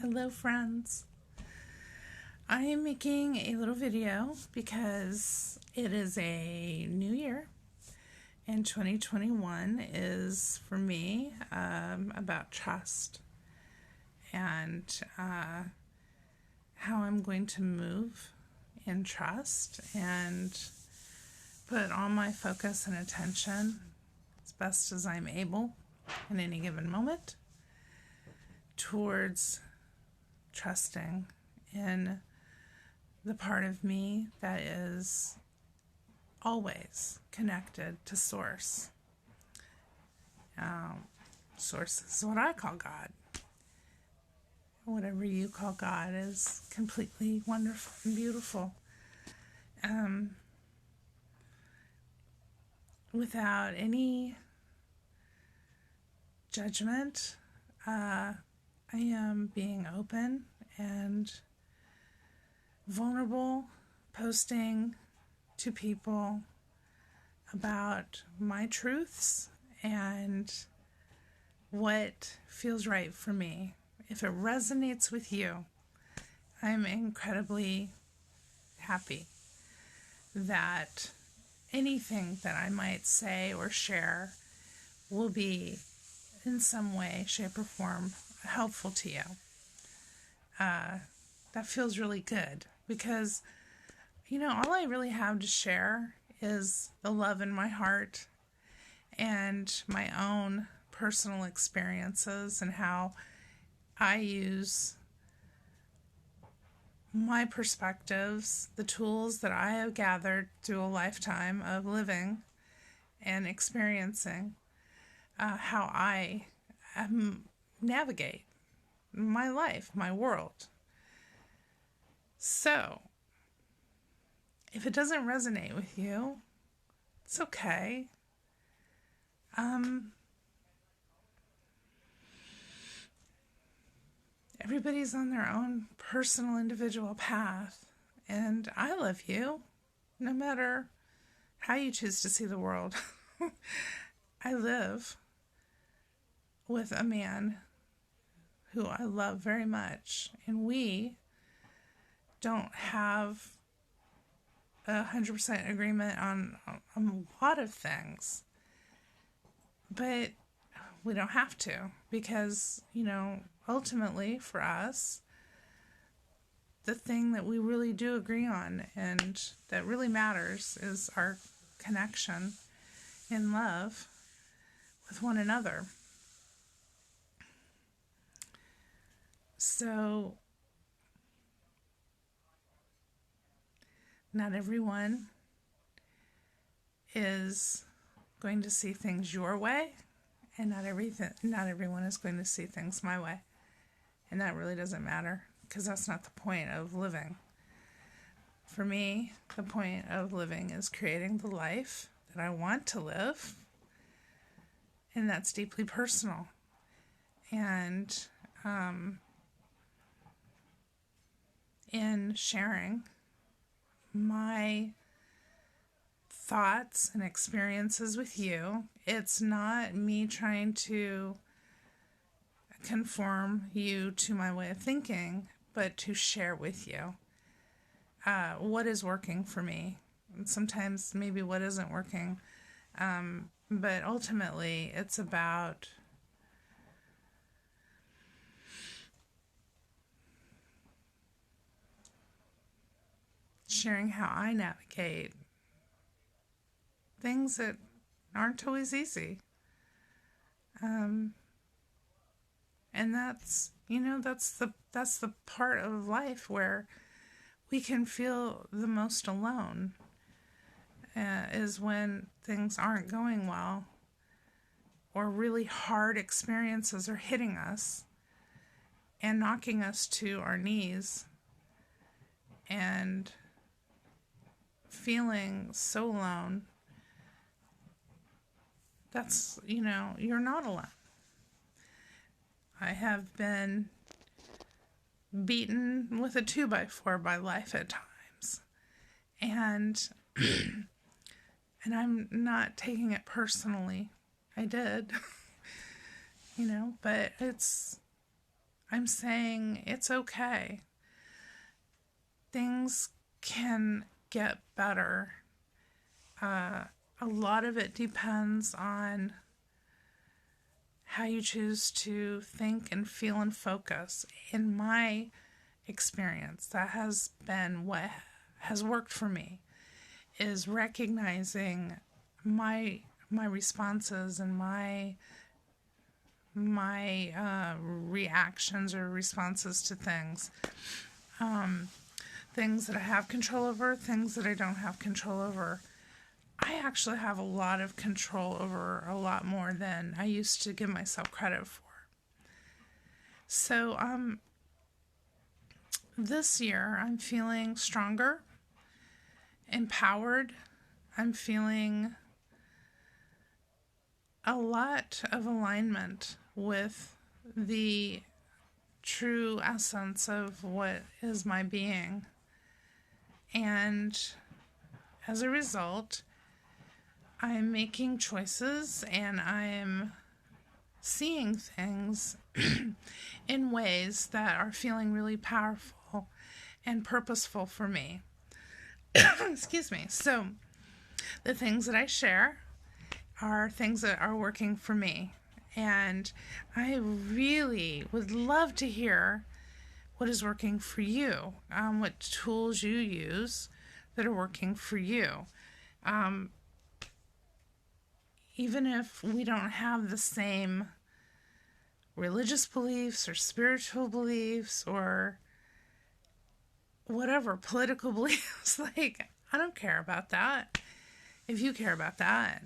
Hello friends. I am making a little video because it is a new year and 2021 is for me about trust and how I'm going to move in trust and put all my focus and attention as best as I'm able in any given moment towards trusting in the part of me that is always connected to Source. Source is what I call God. Whatever you call God is completely wonderful and beautiful. Without any judgment, I am being open and vulnerable, posting to people about my truths and what feels right for me. If it resonates with you, I'm incredibly happy that anything that I might say or share will be in some way, shape, or form helpful to you. That feels really good because, all I really have to share is the love in my heart and my own personal experiences and how I use my perspectives, the tools that I have gathered through a lifetime of living and experiencing, how I navigate my life, my world. So, if it doesn't resonate with you, it's okay. Everybody's on their own personal individual path, and I love you no matter how you choose to see the world. I live with a man who I love very much, and we don't have 100% agreement on a lot of things, but we don't have to because, ultimately for us, the thing that we really do agree on and that really matters is our connection in love with one another. So, not everyone is going to see things your way, and not everyone is going to see things my way. And that really doesn't matter, because that's not the point of living. For me, the point of living is creating the life that I want to live, and that's deeply personal. And in sharing my thoughts and experiences with you, it's not me trying to conform you to my way of thinking, but to share with you what is working for me. And sometimes maybe what isn't working. But ultimately, it's about sharing how I navigate things that aren't always easy. And that's the part of life where we can feel the most alone, is when things aren't going well or really hard experiences are hitting us and knocking us to our knees and feeling so alone. That's, you're not alone. I have been beaten with a 2x4 by life at times. And I'm not taking it personally. I did. But I'm saying it's okay. Things can get better. A lot of it depends on how you choose to think and feel and focus. In my experience, that has been what has worked for me, is recognizing my responses and my reactions or responses to things. Things that I have control over, things that I don't have control over. I actually have a lot of control over a lot more than I used to give myself credit for. So, this year I'm feeling stronger, empowered. I'm feeling a lot of alignment with the true essence of what is my being. And as a result, I'm making choices and I'm seeing things in ways that are feeling really powerful and purposeful for me. Excuse me. So the things that I share are things that are working for me. And I really would love to hear what is working for you, what tools you use that are working for you. Even if we don't have the same religious beliefs or spiritual beliefs or whatever, political beliefs, like, I don't care about that. If you care about that,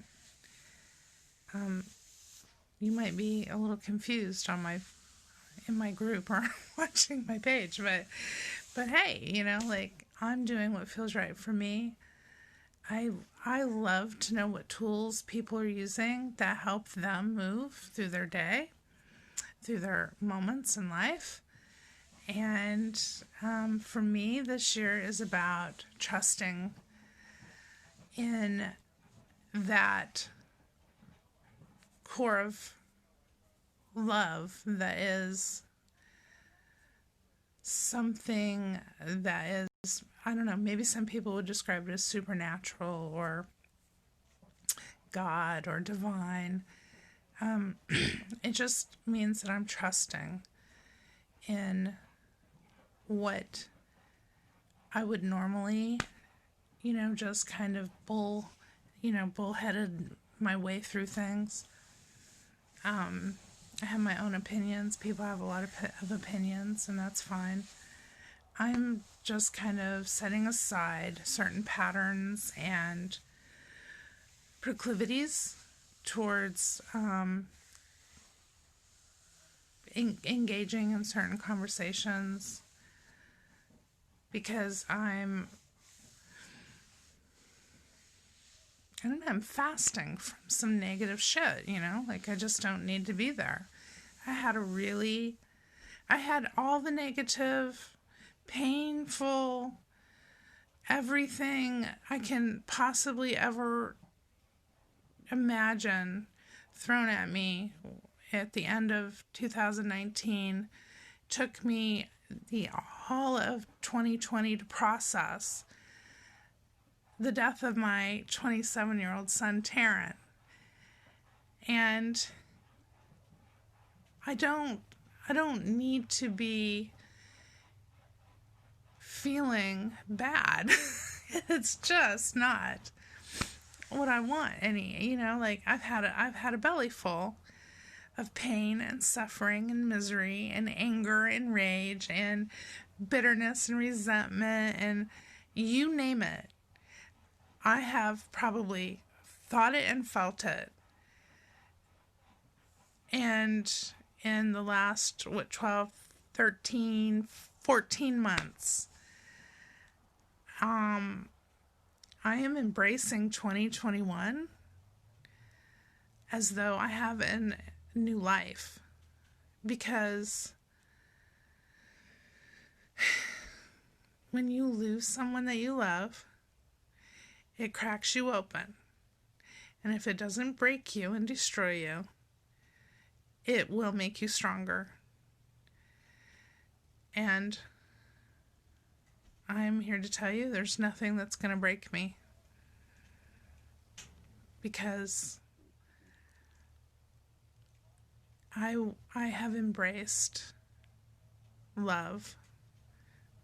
you might be a little confused in my group or watching my page, but hey, like, I'm doing what feels right for me. I love to know what tools people are using that help them move through their day, through their moments in life. And for me, this year is about trusting in that core of love that is something that is, I don't know, maybe some people would describe it as supernatural or God or divine. It just means that I'm trusting in what I would normally, just kind of bullheaded my way through things. I have my own opinions. People have a lot of opinions, and that's fine. I'm just kind of setting aside certain patterns and proclivities towards engaging in certain conversations because I'm I'm fasting from some negative shit, like I just don't need to be there. I had all the negative, painful, everything I can possibly ever imagine thrown at me at the end of 2019. Took me all of 2020 to process the death of my 27-year-old son, Taryn. And I don't need to be feeling bad. It's just not what I want like I've had a belly full of pain and suffering and misery and anger and rage and bitterness and resentment and you name it. I have probably thought it and felt it. And in the last, 12, 13, 14 months, I am embracing 2021 as though I have a new life. Because when you lose someone that you love, it cracks you open. And if it doesn't break you and destroy you, it will make you stronger. And I'm here to tell you there's nothing that's going to break me, because I have embraced love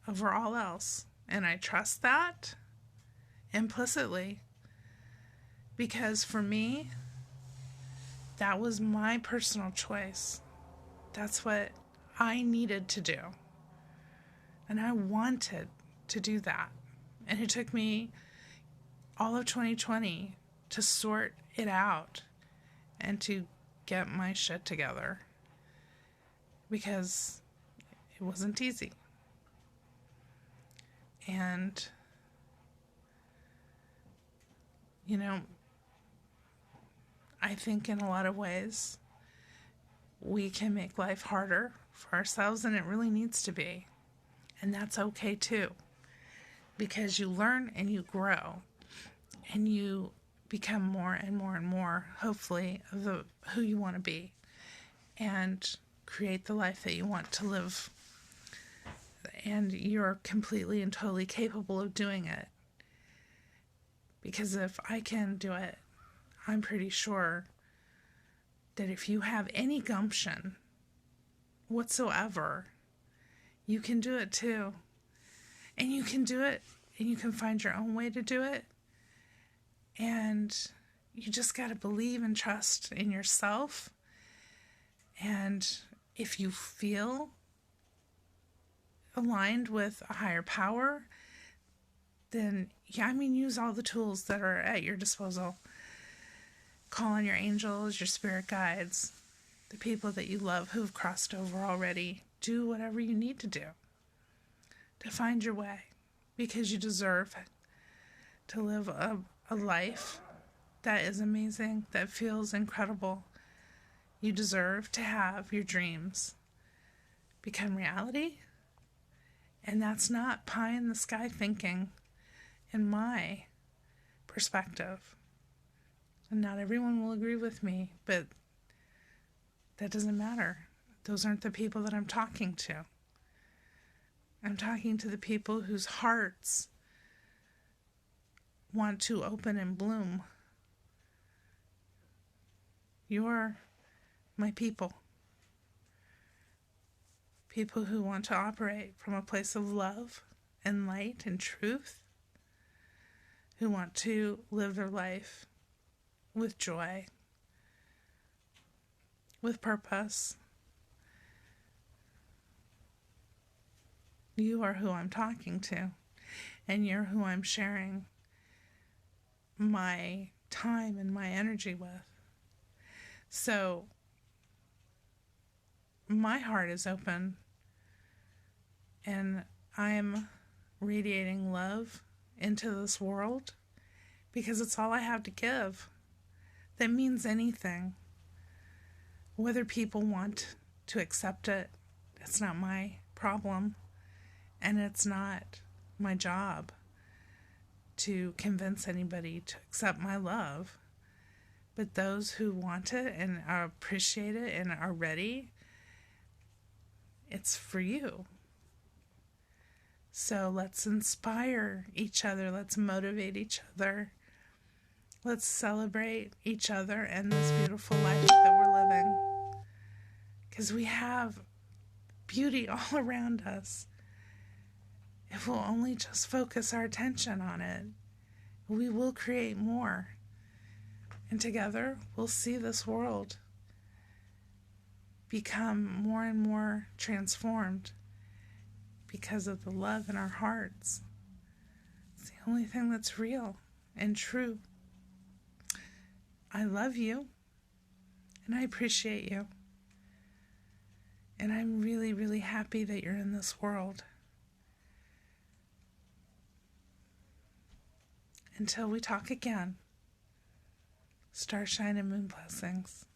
over all else, and I trust that implicitly, because for me, that was my personal choice. That's what I needed to do, and I wanted to do that. And it took me all of 2020 to sort it out and to get my shit together, because it wasn't easy. And, you know, I think in a lot of ways we can make life harder for ourselves than it really needs to be. And that's okay too, because you learn and you grow and you become more and more and more, hopefully, of who you want to be, and create the life that you want to live. And you're completely and totally capable of doing it. Because if I can do it, I'm pretty sure that if you have any gumption whatsoever, you can do it too. And you can do it, and you can find your own way to do it. And you just got to believe and trust in yourself. And if you feel aligned with a higher power, then, use all the tools that are at your disposal. Call on your angels, your spirit guides, the people that you love who've crossed over already. Do whatever you need to do to find your way, because you deserve to live a life that is amazing, that feels incredible. You deserve to have your dreams become reality. And that's not pie in the sky thinking, in my perspective. And not everyone will agree with me, but that doesn't matter. Those aren't the people that I'm talking to. I'm talking to the people whose hearts want to open and bloom. You're my people. People who want to operate from a place of love and light and truth, who want to live their life with joy, with purpose. You are who I'm talking to, and you're who I'm sharing my time and my energy with. So my heart is open, and I'm radiating love into this world because it's all I have to give that means anything. Whether people want to accept it, it's not my problem, and it's not my job to convince anybody to accept my love. But those who want it and appreciate it and are ready, it's for you. So let's inspire each other. Let's motivate each other. Let's celebrate each other and this beautiful life that we're living. Because we have beauty all around us. If we'll only just focus our attention on it, we will create more. And together, we'll see this world become more and more transformed because of the love in our hearts. It's the only thing that's real and true. I love you, and I appreciate you. And I'm really, really happy that you're in this world. Until we talk again, starshine and moon blessings.